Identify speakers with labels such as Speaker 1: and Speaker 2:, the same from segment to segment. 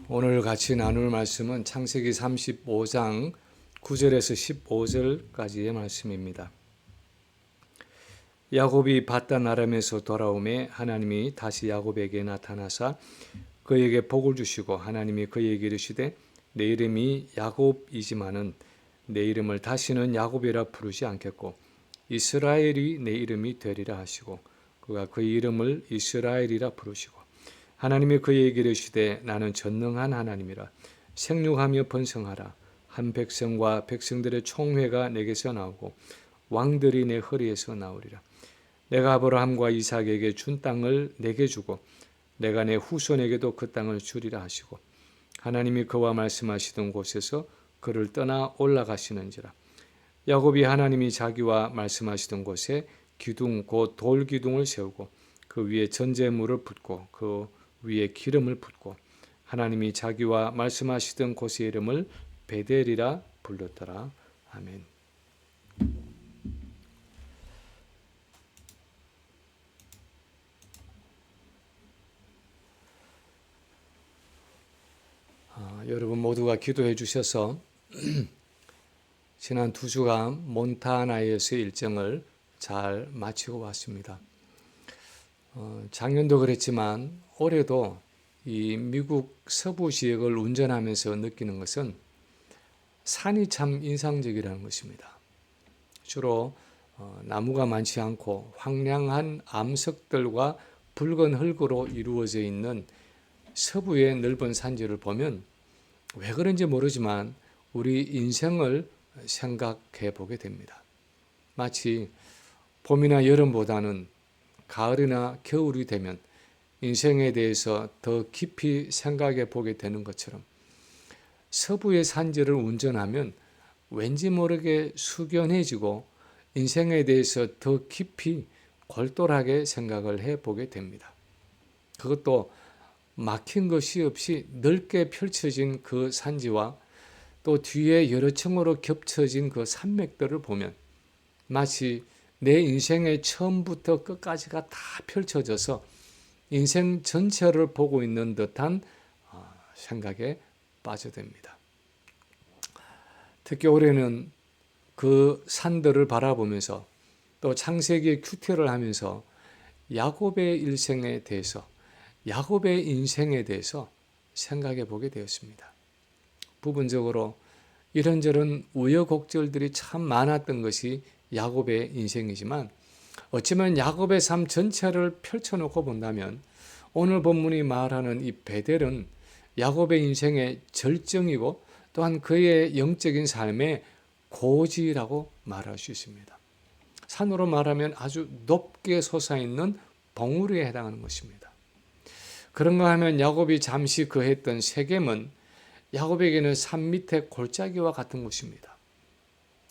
Speaker 1: 오늘 같이 나눌 말씀은 창세기 35장 9절에서 15절까지의 말씀입니다. 야곱이 밧단 아람에서 돌아오매 하나님이 다시 야곱에게 나타나사 그에게 복을 주시고 하나님이 그에게 이르시되 내 이름이 야곱이지만은 내 이름을 다시는 야곱이라 부르지 않겠고 이스라엘이 내 이름이 되리라 하시고 그가 그 이름을 이스라엘이라 부르시고 하나님이 그에게 이르시되 나는 전능한 하나님이라 생육하며 번성하라 한 백성과 백성들의 총회가 내게서 나오고 왕들이 내 허리에서 나오리라. 내가 아브라함과 이삭에게 준 땅을 내게 주고 내가 내 후손에게도 그 땅을 주리라 하시고 하나님이 그와 말씀하시던 곳에서 그를 떠나 올라가시는지라. 야곱이 하나님이 자기와 말씀하시던 곳에 기둥 곧 돌기둥을 세우고 그 위에 전제물을 붓고 그 위에 기름을 붓고 하나님이 자기와 말씀하시던 곳의 이름을 베델이라 불렀더라. 아멘. 여러분 모두가 기도해 주셔서 지난 2주간 몬타나에서의 일정을 잘 마치고 왔습니다. 작년도 그랬지만 올해도 이 미국 서부 지역을 운전하면서 느끼는 것은 산이 참 인상적이라는 것입니다. 주로 나무가 많지 않고 황량한 암석들과 붉은 흙으로 이루어져 있는 서부의 넓은 산지를 보면 왜 그런지 모르지만 우리 인생을 생각해 보게 됩니다. 마치 봄이나 여름보다는 가을이나 겨울이 되면 인생에 대해서 더 깊이 생각해 보게 되는 것처럼 서부의 산지를 운전하면 왠지 모르게 숙연해지고 인생에 대해서 더 깊이 골똘하게 생각을 해 보게 됩니다. 그것도 막힌 것이 없이 넓게 펼쳐진 그 산지와 또 뒤에 여러 층으로 겹쳐진 그 산맥들을 보면 마치 내 인생의 처음부터 끝까지가 다 펼쳐져서 인생 전체를 보고 있는 듯한 생각에 빠져듭니다. 특히 올해는 그 산들을 바라보면서 또 창세기의 큐티를 하면서 야곱의 일생에 대해서 야곱의 인생에 대해서 생각해 보게 되었습니다. 부분적으로 이런저런 우여곡절들이 참 많았던 것이 야곱의 인생이지만 어쩌면 야곱의 삶 전체를 펼쳐놓고 본다면 오늘 본문이 말하는 이 베델은 야곱의 인생의 절정이고 또한 그의 영적인 삶의 고지라고 말할 수 있습니다. 산으로 말하면 아주 높게 솟아있는 봉우리에 해당하는 것입니다. 그런가 하면 야곱이 잠시 거했던 세겜은 야곱에게는 산 밑에 골짜기와 같은 곳입니다.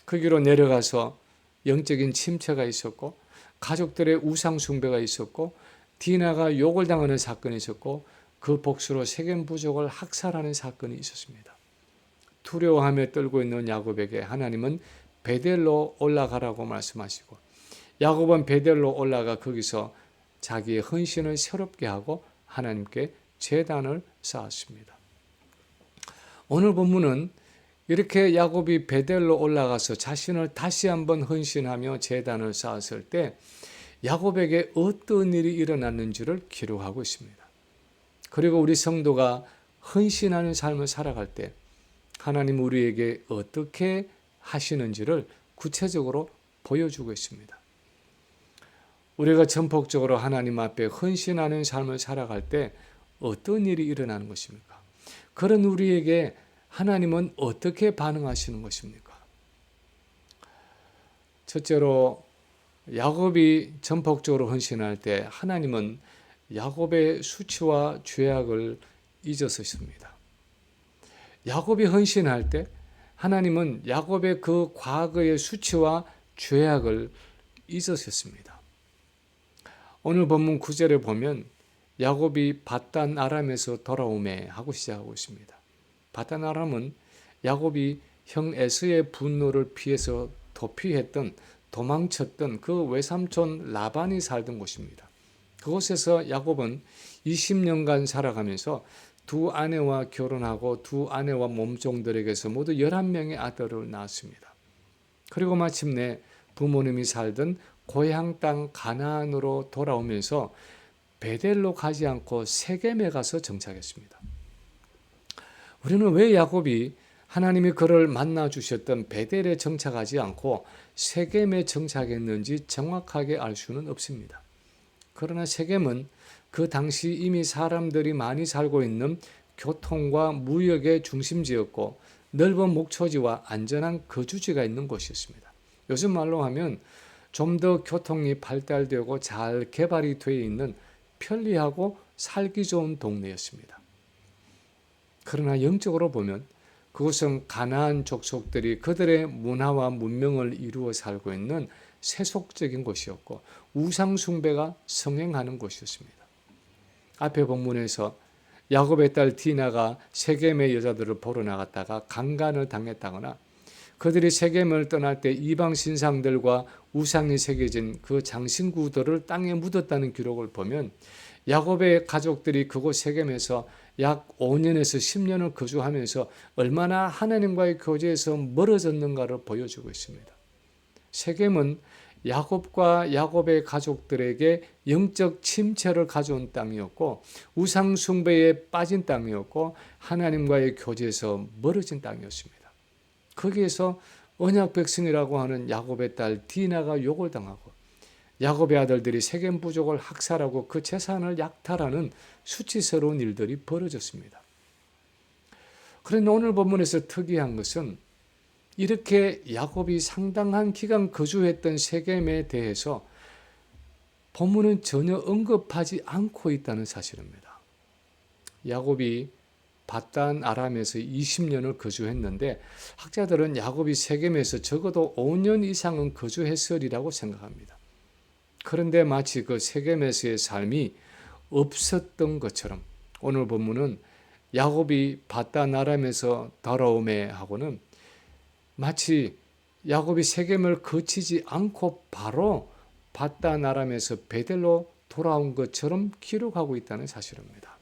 Speaker 1: 거기로 내려가서 영적인 침체가 있었고 가족들의 우상 숭배가 있었고 디나가 욕을 당하는 사건이 있었고 그 복수로 세겜 부족을 학살하는 사건이 있었습니다. 두려워하며 떨고 있는 야곱에게 하나님은 베델로 올라가라고 말씀하시고 야곱은 베델로 올라가 거기서 자기의 헌신을 새롭게 하고 하나님께 제단을 쌓았습니다. 오늘 본문은 이렇게 야곱이 베델로 올라가서 자신을 다시 한번 헌신하며 제단을 쌓았을 때 야곱에게 어떤 일이 일어났는지를 기록하고 있습니다. 그리고 우리 성도가 헌신하는 삶을 살아갈 때 하나님 우리에게 어떻게 하시는지를 구체적으로 보여주고 있습니다. 우리가 전폭적으로 하나님 앞에 헌신하는 삶을 살아갈 때 어떤 일이 일어나는 것입니까? 그런 우리에게 하나님은 어떻게 반응하시는 것입니까? 첫째로 야곱이 전폭적으로 헌신할 때 하나님은 야곱의 수치와 죄악을 잊었습니다. 야곱이 헌신할 때 하나님은 야곱의 그 과거의 수치와 죄악을 잊으셨습니다. 오늘 본문 9절에 보면 야곱이 밧단 아람에서 돌아오매 하고 시작하고 있습니다. 밧단 아람은 야곱이 형 에서의 분노를 피해서 도피했던 도망쳤던 그 외삼촌 라반이 살던 곳입니다. 그곳에서 야곱은 20년간 살아가면서 두 아내와 결혼하고 두 아내와 몸종들에게서 모두 11명의 아들을 낳았습니다. 그리고 마침내 부모님이 살던 고향 땅 가나안으로 돌아오면서 베델로 가지 않고 세겜에 가서 정착했습니다. 우리는 왜 야곱이 하나님이 그를 만나 주셨던 베델에 정착하지 않고 세겜에 정착했는지 정확하게 알 수는 없습니다. 그러나 세겜은 그 당시 이미 사람들이 많이 살고 있는 교통과 무역의 중심지였고 넓은 목초지와 안전한 거주지가 있는 곳이었습니다. 요즘 말로 하면 좀 더 교통이 발달되고 잘 개발이 되어 있는 편리하고 살기 좋은 동네였습니다. 그러나 영적으로 보면 그곳은 가나안 족속들이 그들의 문화와 문명을 이루어 살고 있는 세속적인 곳이었고 우상 숭배가 성행하는 곳이었습니다. 앞에 본문에서 야곱의 딸 디나가 세겜의 여자들을 보러 나갔다가 강간을 당했다거나 그들이 세겜을 떠날 때 이방 신상들과 우상이 새겨진 그 장신구들을 땅에 묻었다는 기록을 보면 야곱의 가족들이 그곳 세겜에서 약 5년에서 10년을 거주하면서 얼마나 하나님과의 교제에서 멀어졌는가를 보여주고 있습니다. 세겜은 야곱과 야곱의 가족들에게 영적 침체를 가져온 땅이었고 우상 숭배에 빠진 땅이었고 하나님과의 교제에서 멀어진 땅이었습니다. 거기에서 언약 백성이라고 하는 야곱의 딸 디나가 욕을 당하고 야곱의 아들들이 세겜 부족을 학살하고 그 재산을 약탈하는 수치스러운 일들이 벌어졌습니다. 그런데 오늘 본문에서 특이한 것은 이렇게 야곱이 상당한 기간 거주했던 세겜에 대해서 본문은 전혀 언급하지 않고 있다는 사실입니다. 야곱이 밧단 아람에서 20년을 거주했는데 학자들은 야곱이 세겜에서 적어도 5년 이상은 거주했으리라고 생각합니다. 그런데 마치 그 세겜에서의 삶이 없었던 것처럼 오늘 본문은 야곱이 밧단 아람에서 돌아오매 하고는 마치 야곱이 세겜을 거치지 않고 바로 밧단 아람에서 베델로 돌아온 것처럼 기록하고 있다는 사실입니다.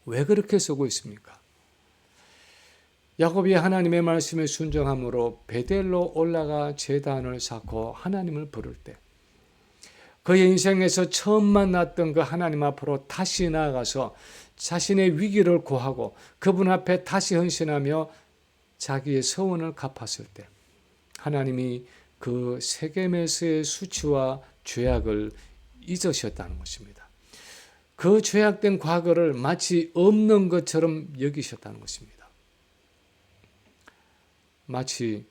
Speaker 1: 왜 그렇게 쓰고 있습니까? 야곱이 하나님의 말씀에 순종함으로 베델로 올라가 제단을 쌓고 하나님을 부를 때 그의 인생에서 처음 만났던 그 하나님 앞으로 다시 나아가서 자신의 위기를 고하고 그분 앞에 다시 헌신하며 자기의 서원을 갚았을 때 하나님이 그 세겜에서의 수치와 죄악을 잊으셨다는 것입니다. 그 죄악된 과거를 마치 없는 것처럼 여기셨다는 것입니다. 마치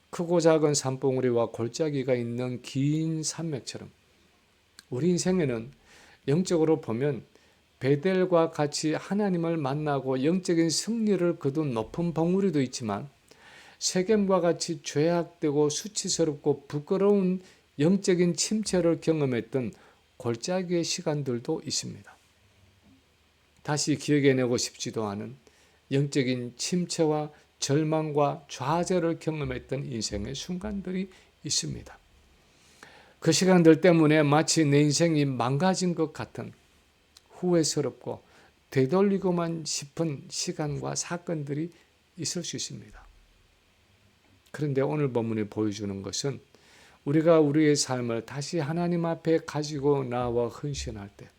Speaker 1: 크고 작은 산봉우리와 골짜기가 있는 긴 산맥처럼 우리 인생에는 영적으로 보면 베델과 같이 하나님을 만나고 영적인 승리를 거둔 높은 봉우리도 있지만 세겜과 같이 죄악되고 수치스럽고 부끄러운 영적인 침체를 경험했던 골짜기의 시간들도 있습니다. 다시 기억해내고 싶지도 않은 영적인 침체와 절망과 좌절을 경험했던 인생의 순간들이 있습니다. 그 시간들 때문에 마치 내 인생이 망가진 것 같은 후회스럽고 되돌리고만 싶은 시간과 사건들이 있을 수 있습니다. 그런데 오늘 본문이 보여주는 것은 우리가 우리의 삶을 다시 하나님 앞에 가지고 나와 헌신할 때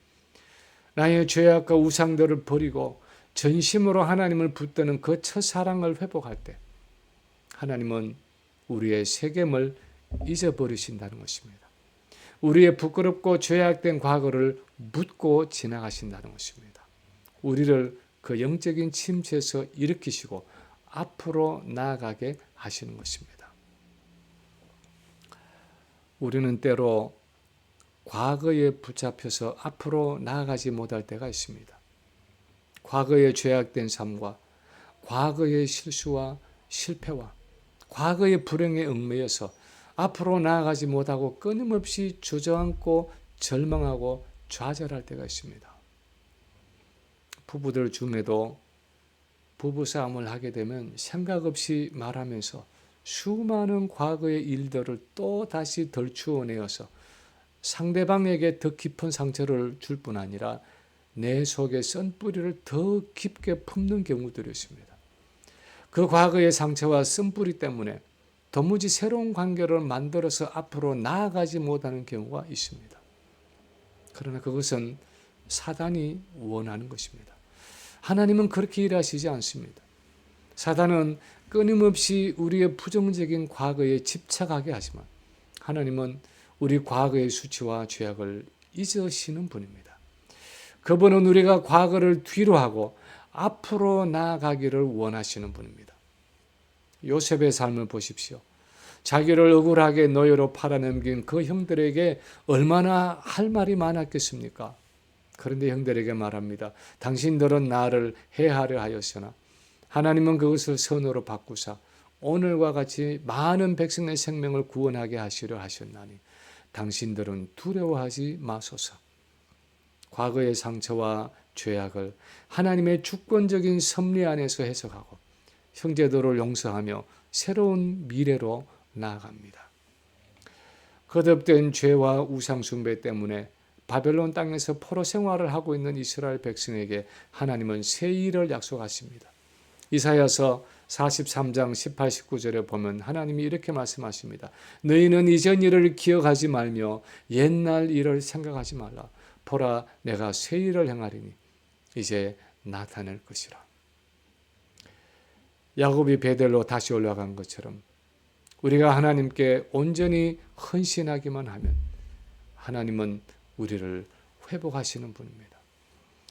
Speaker 1: 나의 죄악과 우상들을 버리고 전심으로 하나님을 붙드는 그 첫사랑을 회복할 때 하나님은 우리의 세겜을 잊어버리신다는 것입니다. 우리의 부끄럽고 죄악된 과거를 묻고 지나가신다는 것입니다. 우리를 그 영적인 침체에서 일으키시고 앞으로 나아가게 하시는 것입니다. 우리는 때로 과거에 붙잡혀서 앞으로 나아가지 못할 때가 있습니다. 과거의 죄악된 삶과 과거의 실수와 실패와 과거의 불행에 얽매여서 앞으로 나아가지 못하고 끊임없이 주저앉고 절망하고 좌절할 때가 있습니다. 부부들 중에도 부부싸움을 하게 되면 생각 없이 말하면서 수많은 과거의 일들을 또 다시 덜추어내어서 상대방에게 더 깊은 상처를 줄 뿐 아니라 내 속에 썬 뿌리를 더 깊게 품는 경우들이 있습니다. 그 과거의 상처와 쓴 뿌리 때문에 도무지 새로운 관계를 만들어서 앞으로 나아가지 못하는 경우가 있습니다. 그러나 그것은 사단이 원하는 것입니다. 하나님은 그렇게 일하시지 않습니다. 사단은 끊임없이 우리의 부정적인 과거에 집착하게 하지만 하나님은 우리 과거의 수치와 죄악을 잊으시는 분입니다. 그분은 우리가 과거를 뒤로하고 앞으로 나아가기를 원하시는 분입니다. 요셉의 삶을 보십시오. 자기를 억울하게 노예로 팔아넘긴 그 형들에게 얼마나 할 말이 많았겠습니까? 그런데 형들에게 말합니다. 당신들은 나를 해하려 하였으나 하나님은 그것을 선으로 바꾸사 오늘과 같이 많은 백성의 생명을 구원하게 하시려 하셨나니 당신들은 두려워하지 마소서. 과거의 상처와 죄악을 하나님의 주권적인 섭리 안에서 해석하고 형제들을 용서하며 새로운 미래로 나아갑니다. 거듭된 죄와 우상숭배 때문에 바벨론 땅에서 포로 생활을 하고 있는 이스라엘 백성에게 하나님은 새 일을 약속하십니다. 이사야서 43장 18, 19절에 보면 하나님이 이렇게 말씀하십니다. 너희는 이전 일을 기억하지 말며 옛날 일을 생각하지 말라. 보라, 내가 새 일을 행하리니 이제 나타낼 것이라. 야곱이 베델로 다시 올라간 것처럼 우리가 하나님께 온전히 헌신하기만 하면 하나님은 우리를 회복하시는 분입니다.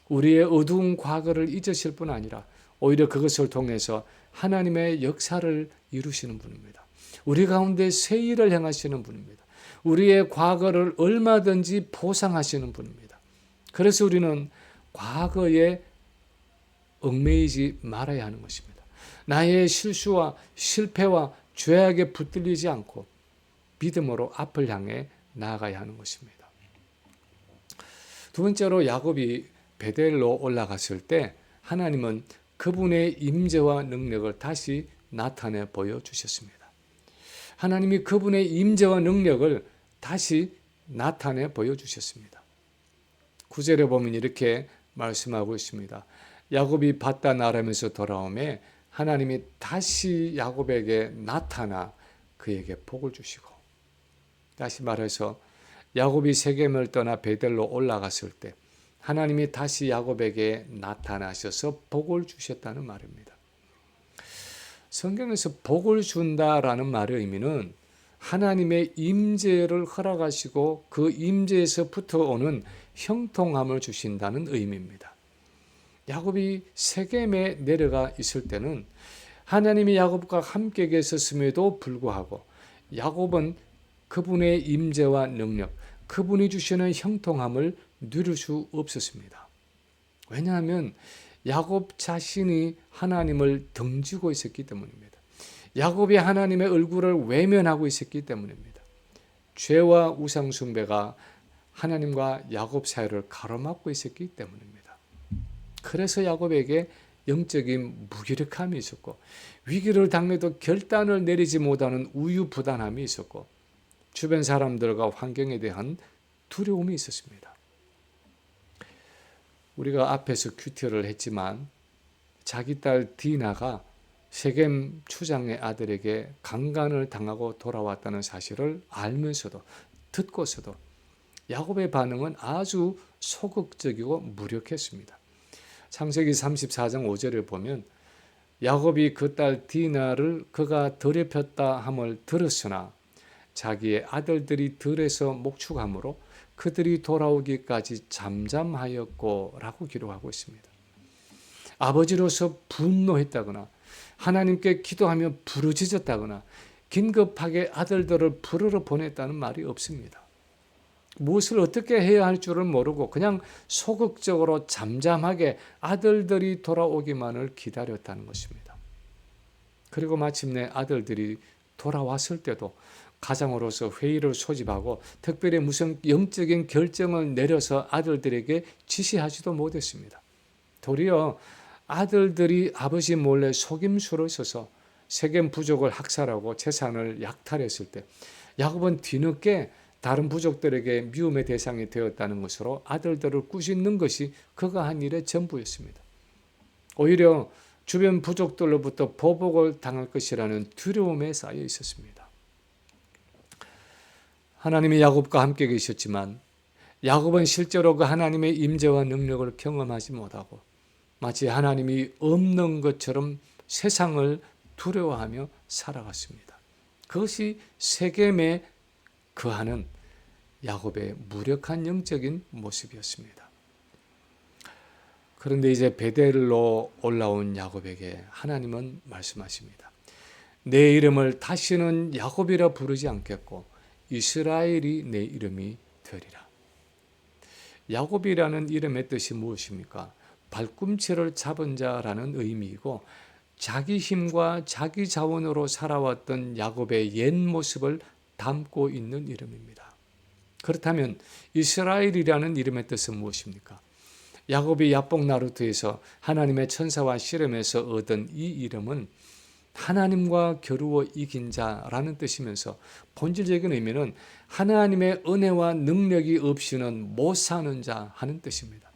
Speaker 1: 우리의 어두운 과거를 잊으실 뿐 아니라 오히려 그것을 통해서 하나님의 역사를 이루시는 분입니다. 우리 가운데 새 일을 행하시는 분입니다. 우리의 과거를 얼마든지 보상하시는 분입니다. 그래서 우리는 과거에 얽매이지 말아야 하는 것입니다. 나의 실수와 실패와 죄악에 붙들리지 않고 믿음으로 앞을 향해 나아가야 하는 것입니다. 두 번째로 야곱이 베델로 올라갔을 때 하나님은 그분의 임재와 능력을 다시 나타내 보여주셨습니다. 하나님이 그분의 임재와 능력을 다시 나타내 보여주셨습니다. 9절에 보면 이렇게 말씀하고 있습니다. 야곱이 바단 아람에서 돌아오매 하나님이 다시 야곱에게 나타나 그에게 복을 주시고, 다시 말해서 야곱이 세겜을 떠나 베델로 올라갔을 때 하나님이 다시 야곱에게 나타나셔서 복을 주셨다는 말입니다. 성경에서 복을 준다라는 말의 의미는 하나님의 임재를 허락하시고 그 임재에서부터 오는 형통함을 주신다는 의미입니다. 야곱이 세겜에 내려가 있을 때는 하나님이 야곱과 함께 계셨음에도 불구하고 야곱은 그분의 임재와 능력, 그분이 주시는 형통함을 누릴 수 없었습니다. 왜냐하면 야곱 자신이 하나님을 등지고 있었기 때문입니다. 야곱이 하나님의 얼굴을 외면하고 있었기 때문입니다. 죄와 우상 숭배가 하나님과 야곱 사이를 가로막고 있었기 때문입니다. 그래서 야곱에게 영적인 무기력함이 있었고 위기를 당해도 결단을 내리지 못하는 우유부단함이 있었고 주변 사람들과 환경에 대한 두려움이 있었습니다. 우리가 앞에서 큐티를 했지만 자기 딸 디나가 세겜 추장의 아들에게 강간을 당하고 돌아왔다는 사실을 알면서도 듣고서도 야곱의 반응은 아주 소극적이고 무력했습니다. 창세기 34장 5절을 보면 야곱이 그 딸 디나를 그가 더럽혔다 함을 들었으나 자기의 아들들이 들에서 목축함으로 그들이 돌아오기까지 잠잠하였고 라고 기록하고 있습니다. 아버지로서 분노했다거나 하나님께 기도하며 부르짖었다거나 긴급하게 아들들을 부르러 보냈다는 말이 없습니다. 무엇을 어떻게 해야 할 줄을 모르고 그냥 소극적으로 잠잠하게 아들들이 돌아오기만을 기다렸다는 것입니다. 그리고 마침내 아들들이 돌아왔을 때도 가장으로서 회의를 소집하고 특별히 무슨 영적인 결정을 내려서 아들들에게 지시하지도 못했습니다. 도리어 아들들이 아버지 몰래 속임수를 써서 세겜 부족을 학살하고 재산을 약탈했을 때 야곱은 뒤늦게 다른 부족들에게 미움의 대상이 되었다는 것으로 아들들을 꾸짖는 것이 그가 한 일의 전부였습니다. 오히려 주변 부족들로부터 보복을 당할 것이라는 두려움에 쌓여 있었습니다. 하나님이 야곱과 함께 계셨지만 야곱은 실제로 그 하나님의 임재와 능력을 경험하지 못하고 마치 하나님이 없는 것처럼 세상을 두려워하며 살아갔습니다. 그것이 세겜에 거하는 야곱의 무력한 영적인 모습이었습니다. 그런데 이제 베델로 올라온 야곱에게 하나님은 말씀하십니다. 내 이름을 다시는 야곱이라 부르지 않겠고 이스라엘이 내 이름이 되리라. 야곱이라는 이름의 뜻이 무엇입니까? 발꿈치를 잡은 자라는 의미이고 자기 힘과 자기 자원으로 살아왔던 야곱의 옛 모습을 담고 있는 이름입니다. 그렇다면 이스라엘이라는 이름의 뜻은 무엇입니까? 야곱이 야복 나루트에서 하나님의 천사와 씨름에서 얻은 이 이름은 하나님과 겨루어 이긴 자라는 뜻이면서 본질적인 의미는 하나님의 은혜와 능력이 없이는 못 사는 자 하는 뜻입니다.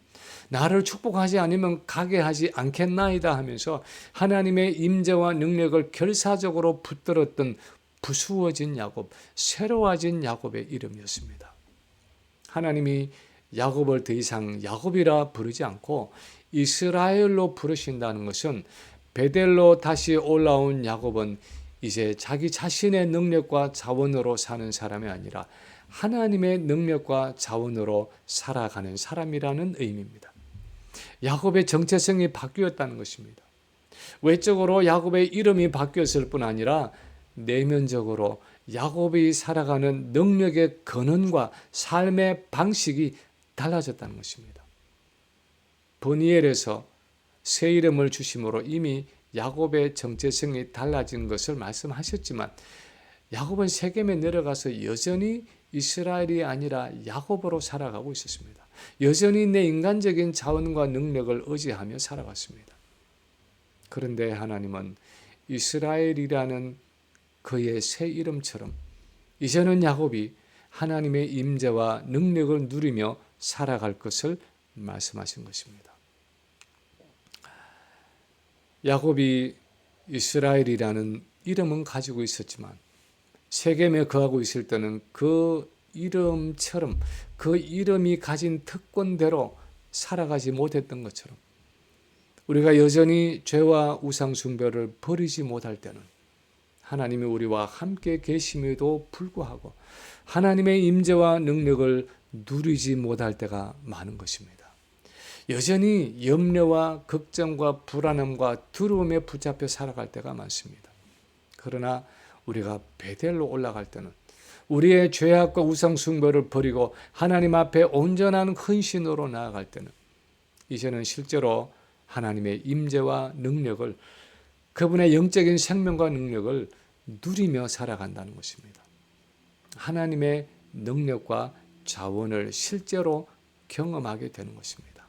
Speaker 1: 나를 축복하지 않으면 가게 하지 않겠나이다 하면서 하나님의 임재와 능력을 결사적으로 붙들었던 부수어진 야곱, 새로워진 야곱의 이름이었습니다. 하나님이 야곱을 더 이상 야곱이라 부르지 않고 이스라엘로 부르신다는 것은 베델로 다시 올라온 야곱은 이제 자기 자신의 능력과 자원으로 사는 사람이 아니라 하나님의 능력과 자원으로 살아가는 사람이라는 의미입니다. 야곱의 정체성이 바뀌었다는 것입니다. 외적으로 야곱의 이름이 바뀌었을 뿐 아니라 내면적으로 야곱이 살아가는 능력의 근원과 삶의 방식이 달라졌다는 것입니다. 버니엘에서 새 이름을 주심으로 이미 야곱의 정체성이 달라진 것을 말씀하셨지만 야곱은 세겜에 내려가서 여전히 이스라엘이 아니라 야곱으로 살아가고 있었습니다. 여전히 내 인간적인 자원과 능력을 의지하며 살아갔습니다. 그런데 하나님은 이스라엘이라는 그의 새 이름처럼 이제는 야곱이 하나님의 임재와 능력을 누리며 살아갈 것을 말씀하신 것입니다. 야곱이 이스라엘이라는 이름은 가지고 있었지만 세겜에 거하고 있을 때는 그 이름처럼 그 이름이 가진 특권대로 살아가지 못했던 것처럼 우리가 여전히 죄와 우상 숭배를 버리지 못할 때는 하나님이 우리와 함께 계심에도 불구하고 하나님의 임재와 능력을 누리지 못할 때가 많은 것입니다. 여전히 염려와 걱정과 불안함과 두려움에 붙잡혀 살아갈 때가 많습니다. 그러나 우리가 베델로 올라갈 때는 우리의 죄악과 우상 숭배를 버리고 하나님 앞에 온전한 헌신으로 나아갈 때는 이제는 실제로 하나님의 임재와 능력을 그분의 영적인 생명과 능력을 누리며 살아간다는 것입니다. 하나님의 능력과 자원을 실제로 경험하게 되는 것입니다.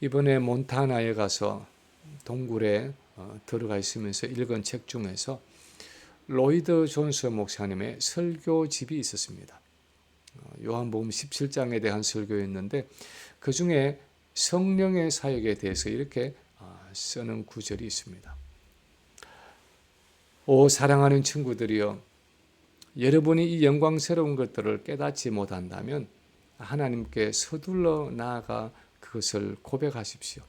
Speaker 1: 이번에 몬타나에 가서 동굴에 들어가 있으면서 읽은 책 중에서 로이드 존스 목사님의 설교집이 있었습니다. 요한복음 17장에 대한 설교였는데 그 중에 성령의 사역에 대해서 이렇게 쓰는 구절이 있습니다. 오 사랑하는 친구들이여, 여러분이 이 영광스러운 것들을 깨닫지 못한다면 하나님께 서둘러 나아가 그것을 고백하십시오.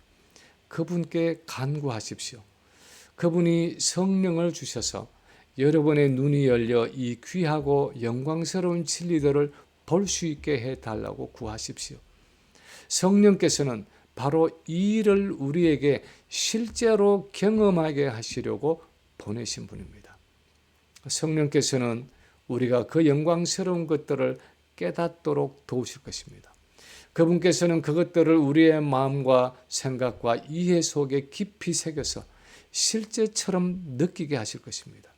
Speaker 1: 그분께 간구하십시오. 그분이 성령을 주셔서 여러분의 눈이 열려 이 귀하고 영광스러운 진리들을 볼 수 있게 해달라고 구하십시오. 성령께서는 바로 이 일을 우리에게 실제로 경험하게 하시려고 보내신 분입니다. 성령께서는 우리가 그 영광스러운 것들을 깨닫도록 도우실 것입니다. 그분께서는 그것들을 우리의 마음과 생각과 이해 속에 깊이 새겨서 실제처럼 느끼게 하실 것입니다.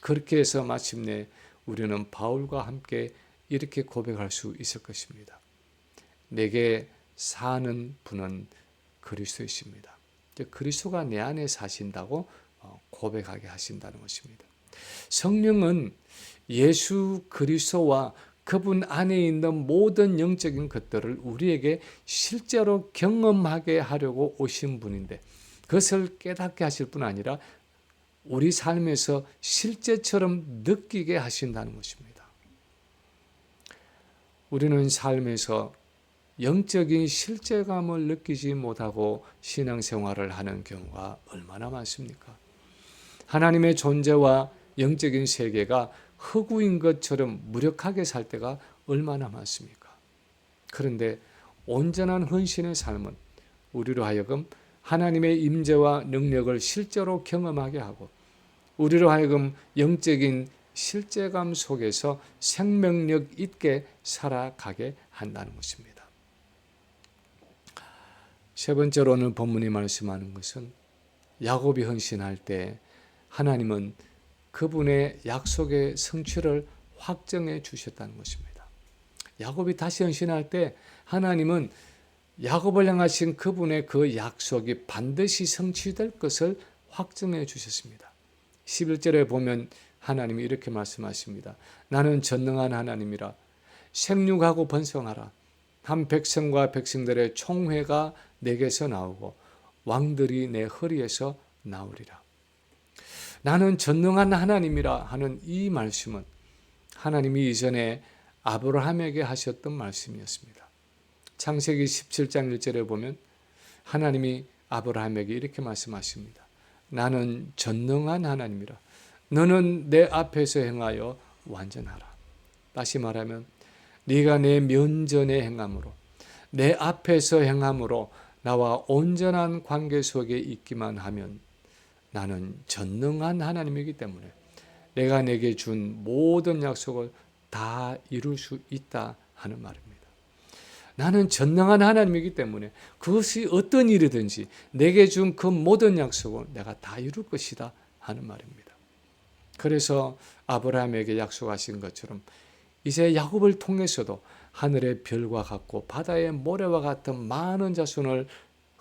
Speaker 1: 그렇게 해서 마침내 우리는 바울과 함께 이렇게 고백할 수 있을 것입니다. 내게 사는 분은 그리스도이십니다. 그리스도가 내 안에 사신다고 고백하게 하신다는 것입니다. 성령은 예수 그리스도와 그분 안에 있는 모든 영적인 것들을 우리에게 실제로 경험하게 하려고 오신 분인데, 그것을 깨닫게 하실 뿐 아니라 우리 삶에서 실제처럼 느끼게 하신다는 것입니다. 우리는 삶에서 영적인 실제감을 느끼지 못하고 신앙생활을 하는 경우가 얼마나 많습니까? 하나님의 존재와 영적인 세계가 허구인 것처럼 무력하게 살 때가 얼마나 많습니까? 그런데 온전한 헌신의 삶은 우리로 하여금 하나님의 임재와 능력을 실제로 경험하게 하고, 우리로 하여금 영적인 실제감 속에서 생명력 있게 살아가게 한다는 것입니다. 세 번째로 오늘 본문이 말씀하는 것은, 야곱이 헌신할 때 하나님은 그분의 약속의 성취를 확정해 주셨다는 것입니다. 야곱이 다시 헌신할 때 하나님은 야곱을 향하신 그분의 그 약속이 반드시 성취될 것을 확정해 주셨습니다. 11절에 보면 하나님이 이렇게 말씀하십니다. 나는 전능한 하나님이라. 생육하고 번성하라. 한 백성과 백성들의 총회가 내게서 나오고 왕들이 내 허리에서 나오리라. 나는 전능한 하나님이라 하는 이 말씀은 하나님이 이전에 아브라함에게 하셨던 말씀이었습니다. 창세기 17장 1절에 보면 하나님이 아브라함에게 이렇게 말씀하십니다. 나는 전능한 하나님이라. 너는 내 앞에서 행하여 완전하라. 다시 말하면 네가 내 면전에 행함으로, 내 앞에서 행함으로 나와 온전한 관계 속에 있기만 하면 나는 전능한 하나님이기 때문에 내가 내게 준 모든 약속을 다 이룰 수 있다 하는 말입니다. 나는 전능한 하나님이기 때문에 그것이 어떤 일이든지 내게 준 그 모든 약속을 내가 다 이룰 것이다 하는 말입니다. 그래서 아브라함에게 약속하신 것처럼 이제 야곱을 통해서도 하늘의 별과 같고 바다의 모래와 같은 많은 자손을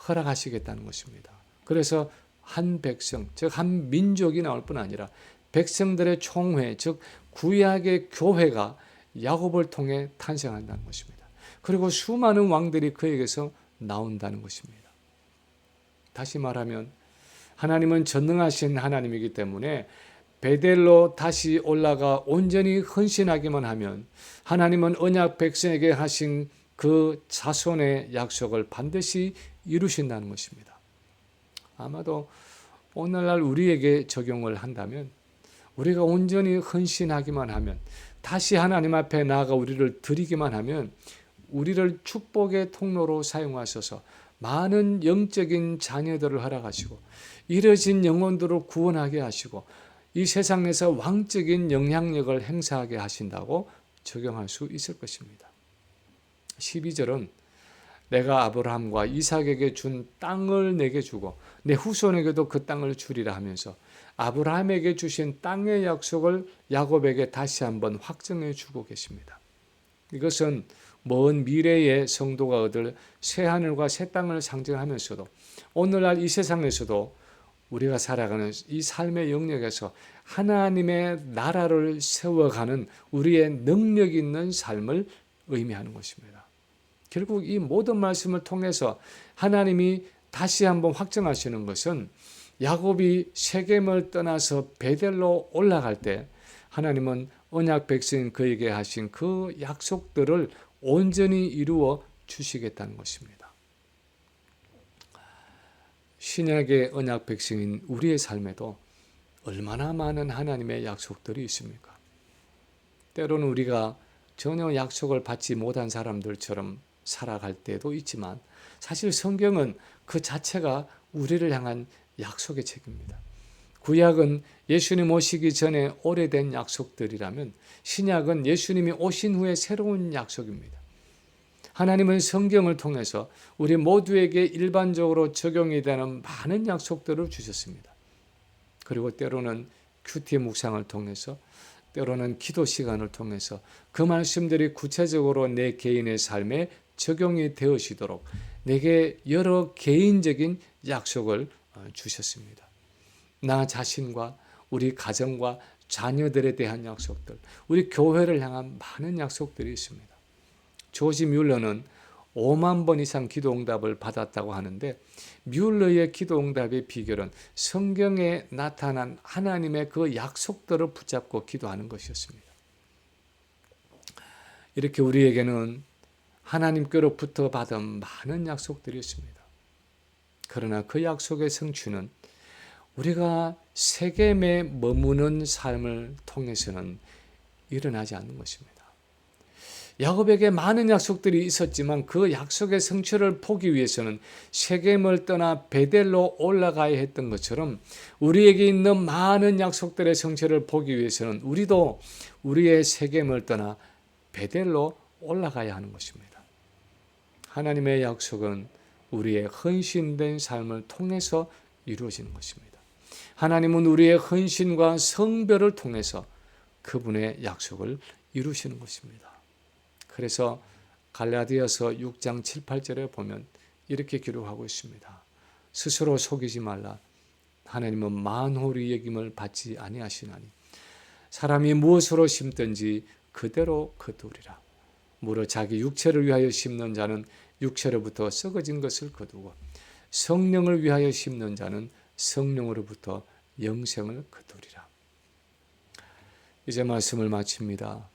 Speaker 1: 허락하시겠다는 것입니다. 그래서 한 백성, 즉 한 민족이 나올 뿐 아니라 백성들의 총회, 즉 구약의 교회가 야곱을 통해 탄생한다는 것입니다. 그리고 수많은 왕들이 그에게서 나온다는 것입니다. 다시 말하면 하나님은 전능하신 하나님이기 때문에 베델로 다시 올라가 온전히 헌신하기만 하면 하나님은 언약 백성에게 하신 그 자손의 약속을 반드시 이루신다는 것입니다. 아마도 오늘날 우리에게 적용을 한다면, 우리가 온전히 헌신하기만 하면, 다시 하나님 앞에 나아가 우리를 드리기만 하면 우리를 축복의 통로로 사용하셔서 많은 영적인 자녀들을 허락하시고 잃어진 영혼들을 구원하게 하시고 이 세상에서 왕적인 영향력을 행사하게 하신다고 적용할 수 있을 것입니다. 12절은 내가 아브라함과 이삭에게 준 땅을 내게 주고 내 후손에게도 그 땅을 주리라 하면서 아브라함에게 주신 땅의 약속을 야곱에게 다시 한번 확정해 주고 계십니다. 이것은 먼 미래의 성도가 얻을 새 하늘과 새 땅을 상징하면서도 오늘날 이 세상에서도 우리가 살아가는 이 삶의 영역에서 하나님의 나라를 세워가는 우리의 능력 있는 삶을 의미하는 것입니다. 결국 이 모든 말씀을 통해서 하나님이 다시 한번 확정하시는 것은 야곱이 세겜을 떠나서 베델로 올라갈 때 하나님은 언약 백성인 그에게 하신 그 약속들을 온전히 이루어 주시겠다는 것입니다. 신약의 언약 백성인 우리의 삶에도 얼마나 많은 하나님의 약속들이 있습니까? 때로는 우리가 전혀 약속을 받지 못한 사람들처럼 살아갈 때도 있지만 사실 성경은 그 자체가 우리를 향한 약속의 책입니다. 구약은 예수님 오시기 전에 오래된 약속들이라면 신약은 예수님이 오신 후에 새로운 약속입니다. 하나님은 성경을 통해서 우리 모두에게 일반적으로 적용이 되는 많은 약속들을 주셨습니다. 그리고 때로는 큐티 묵상을 통해서, 때로는 기도 시간을 통해서 그 말씀들이 구체적으로 내 개인의 삶에 적용이 되어지도록 내게 여러 개인적인 약속을 주셨습니다. 나 자신과 우리 가정과 자녀들에 대한 약속들, 우리 교회를 향한 많은 약속들이 있습니다. 조지 뮬러는 5만 번 이상 기도응답을 받았다고 하는데, 뮬러의 기도응답의 비결은 성경에 나타난 하나님의 그 약속들을 붙잡고 기도하는 것이었습니다. 이렇게 우리에게는 하나님께로부터 받은 많은 약속들이 있습니다. 그러나 그 약속의 성취는 우리가 세겜에 머무는 삶을 통해서는 일어나지 않는 것입니다. 야곱에게 많은 약속들이 있었지만 그 약속의 성취를 보기 위해서는 세겜을 떠나 베델로 올라가야 했던 것처럼, 우리에게 있는 많은 약속들의 성취를 보기 위해서는 우리도 우리의 세겜을 떠나 베델로 올라가야 하는 것입니다. 하나님의 약속은 우리의 헌신된 삶을 통해서 이루어지는 것입니다. 하나님은 우리의 헌신과 성별을 통해서 그분의 약속을 이루시는 것입니다. 그래서 갈라디아서 6장 7, 8절에 보면 이렇게 기록하고 있습니다. 스스로 속이지 말라. 하나님은 만홀히 여김을 받지 아니하시나니 사람이 무엇으로 심든지 그대로 거두리라. 무릇 자기 육체를 위하여 심는 자는 육체로부터 썩어진 것을 거두고 성령을 위하여 심는 자는 성령으로부터 영생을 거두리라. 이제 말씀을 마칩니다.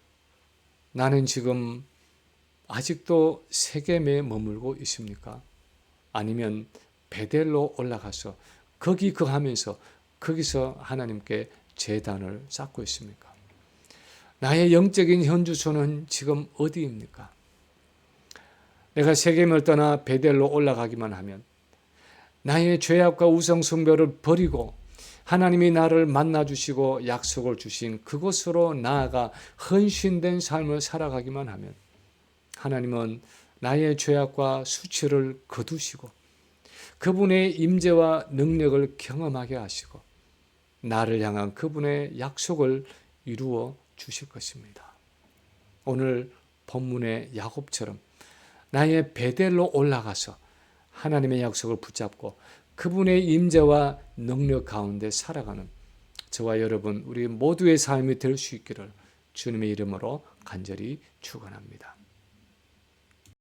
Speaker 1: 나는 지금 아직도 세겜에 머물고 있습니까? 아니면 베델로 올라가서 거기 거하면서 거기서 하나님께 제단을 쌓고 있습니까? 나의 영적인 현주소는 지금 어디입니까? 내가 세겜을 떠나 베델로 올라가기만 하면 나의 죄악과 우상숭배를 버리고 하나님이 나를 만나주시고 약속을 주신 그곳으로 나아가 헌신된 삶을 살아가기만 하면 하나님은 나의 죄악과 수치를 거두시고 그분의 임재와 능력을 경험하게 하시고 나를 향한 그분의 약속을 이루어 주실 것입니다. 오늘 본문의 야곱처럼 나의 베델로 올라가서 하나님의 약속을 붙잡고 그분의 임재와 능력 가운데 살아가는 저와 여러분 우리 모두의 삶이 될 수 있기를 주님의 이름으로 간절히 축원합니다.